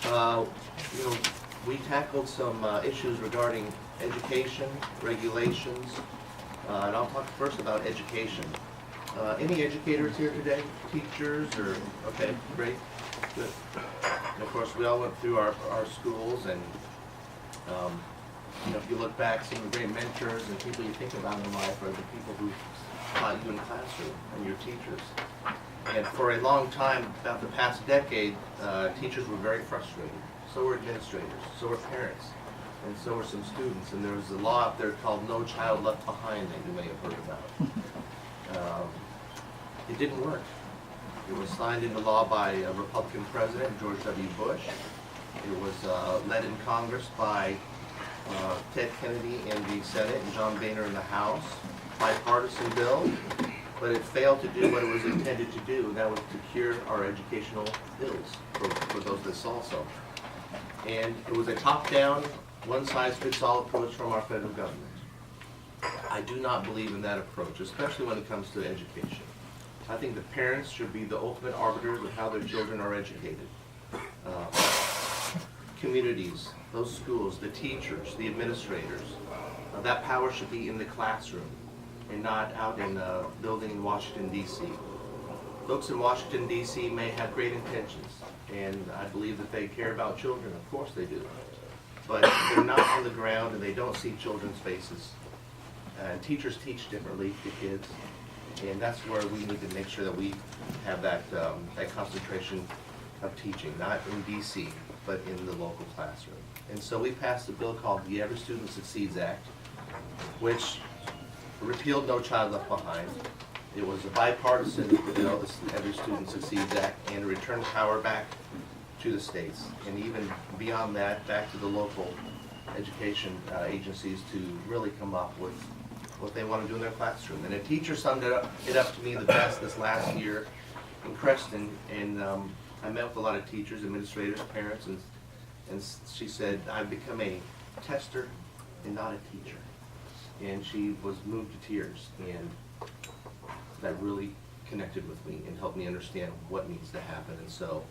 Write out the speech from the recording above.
Uh, you know, we tackled some issues regarding education, regulations, and I'll talk first about education. Any educators here today? Teachers or, okay, great, good. And of course, we all went through our schools and, you know, if you look back, some of the great mentors and people you think about in life are the people who taught you in the classroom and your teachers. And for a long time, about the past decade, teachers were very frustrated. So were administrators, so were parents, and so were some students. And there was a law out there called No Child Left Behind that you may have heard about. It didn't work. It was signed into law by a Republican president, George W. Bush. It was led in Congress by Ted Kennedy in the Senate and John Boehner in the House. Bipartisan bill, but it failed to do what it was intended to do, and that was to cure our educational ills for those that saw so. And it was a top-down, one-size-fits-all approach from our federal government. I do not believe in that approach, especially when it comes to education. I think the parents should be the ultimate arbiters of how their children are educated. Communities, those schools, the teachers, the administrators, that power should be in the classroom and not out in a building in Washington, D.C. Folks in Washington, D.C. may have great intentions, and I believe that they care about children. Of course they do. But they're not on the ground, and they don't see children's faces. And teachers teach differently to kids, and that's where we need to make sure that we have that concentration of teaching, not in D.C., but in the local classroom. And so we passed a bill called the Every Student Succeeds Act, which repealed No Child Left Behind. It was a bipartisan bill, the Every Student Succeeds Act, and returned power back to the states, and even beyond that, back to the local education agencies to really come up with what they want to do in their classroom. And a teacher summed it up to me the best this last year in Creston, and I met with a lot of teachers, administrators, parents, and she said, I've become a tester and not a teacher. And she was moved to tears, and that really connected with me and helped me understand what needs to happen. And so